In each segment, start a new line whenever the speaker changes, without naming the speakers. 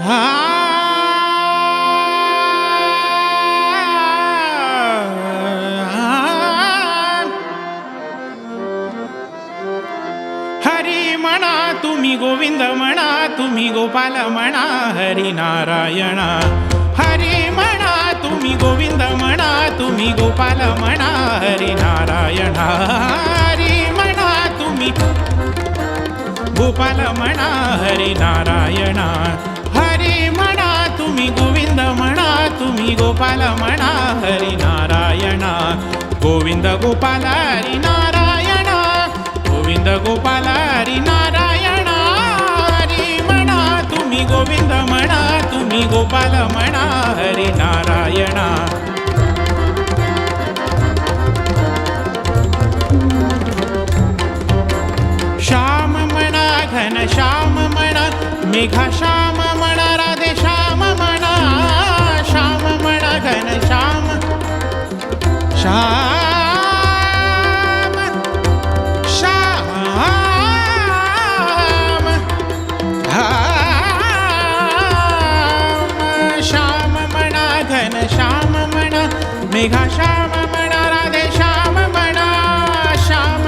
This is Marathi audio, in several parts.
हा हरी म्हणा तुम्ही गोविंद म्हणा तुम्ही गोपाल म्हणा हरी नारायण हरी म्हणा तुम्ही गोविंद म्हणा तुम्ही गोपाल म्हणा हरी नारायण हरी म्हणा तुम्ही गोपाल म्हणा हरी नारायण हरी म्हणा तुम्ही गोविंद म्हणा तुम्ही गोपाल म्हणा हरी नारायण गोविंद गोपाल हरी नारायण गोविंद गोपाल हरी नारायण हरी म्हणा तुम्ही गोविंद म्हणा तुम्ही गोपाल म्हणा हरी नारायण श्याम म्हणा घन श्याम म्हणा मेघा श्याम म्हणा राधे श्याम म्हणा श्याम म्हणा घन श्याम श्याम श्याम म्हणा घन श्याम म्हणा मेघा श्याम म्हणा राधे श्याम म्हणा श्याम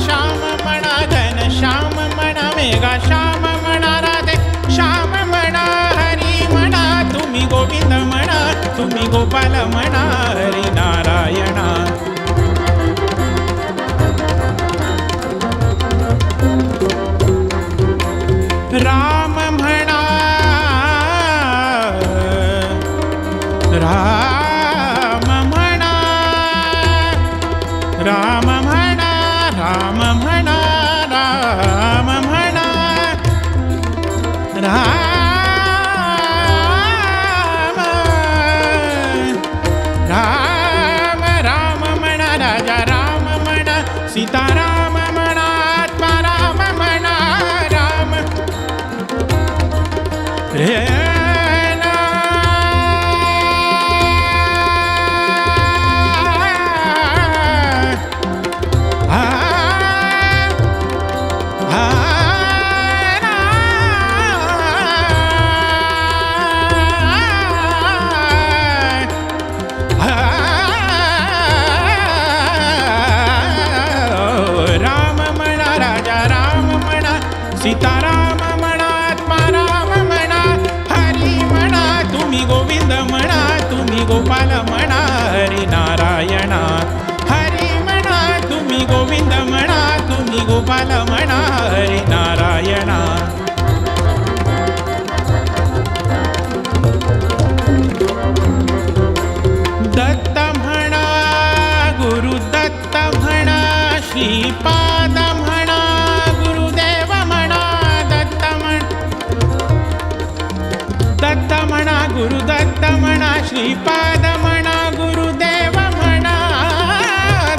श्याम म्हणा घन श्याम म्हणा मेघा श्याम म्हणा राधे श्याम म्हणा हरी म्हणा तुम्ही गोविंद म्हणा तुम्ही गोपाल म्हणा हरी नारायण राम म्हणा राम म्हणा राम म्हणा राम म्हणा राम म्हणा राम राम राम म्हणा राजा राम म्हणा सीताराम म्हणा आत्मा राम म्हणा राम रे सीताराम म्हणा आत्मा राम म्हणा हरी म्हणा तुम्ही गोविंद म्हणा तुम्ही गोपाल म्हणा हरी नारायण हरी म्हणा तुम्ही गोविंद म्हणा तुम्ही गोपाल म्हणा हरी नारायण दत्त म्हणा गुरुदत्त म्हणा श्रीपाद म्हणा दत्त म्हणा गुरुदत्त म्हणा श्रीपाद म्हणा गुरुदेव म्हणा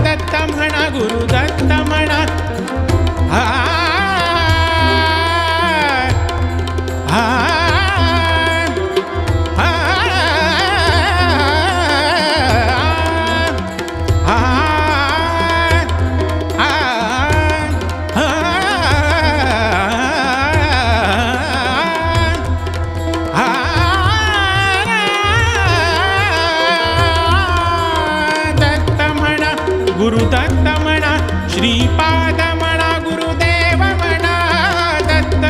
दत्त म्हणा गुरुदत्त म्हणा हा हा गुरुदत्त म्हणा श्रीपाद म्हणा गुरुदेव म्हणा दत्त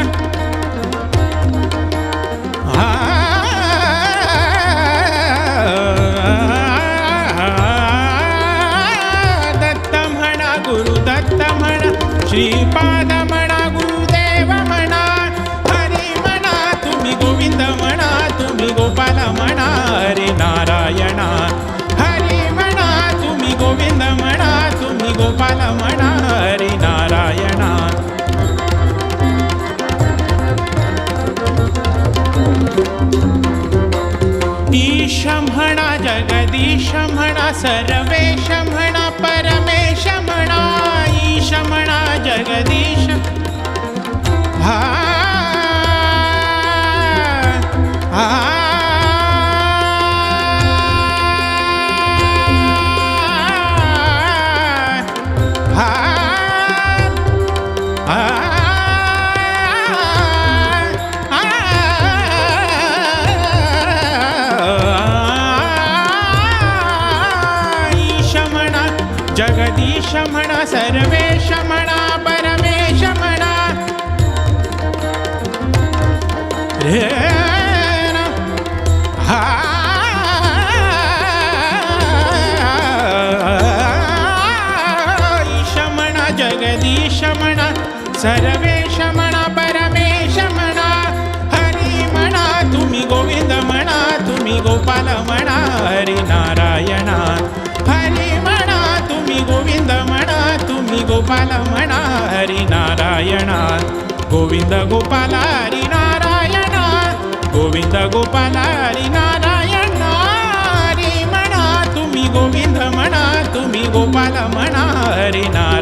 दत्त म्हणा गुरुदत्त म्हणा श्रीपाद म्हणा गुरुदेव म्हणा हरी म्हणा तुम्ही गोविंद म्हणा तुम्ही गोपाल म्हणा हरी नारायण हरी म्हणा तुम्ही गोविंद म्हणा तुम्ही गोपाल म्हणा हरी नारायण ईश म्हणा जगदीश म्हणा सर्वेश म्हणा परमेश म्हणा ईश म्हणा जगदीश हा हा जगदीश म्हणा सर्वेश म्हणा परमेश म्हणा रे ना. हा ईश म्हणा जगदीश म्हणा सर्वेश म्हणा परमेश म्हणा हरी म्हणा तुम्ही गोविंद म्हणा तुम्ही गोपाल म्हणा हरी नारायणा हरी म्हणा तुम्ही गोविंद म्हणा तुम्ही गोपाल म्हणा हरी नारायणा गोविंद गोपाल हरी नारायणा गोविंद गोपाल हरी नारायणा हरी म्हणा तुम्ही गोविंद म्हणा तुम्ही गोपाल म्हणा हरी नारायणा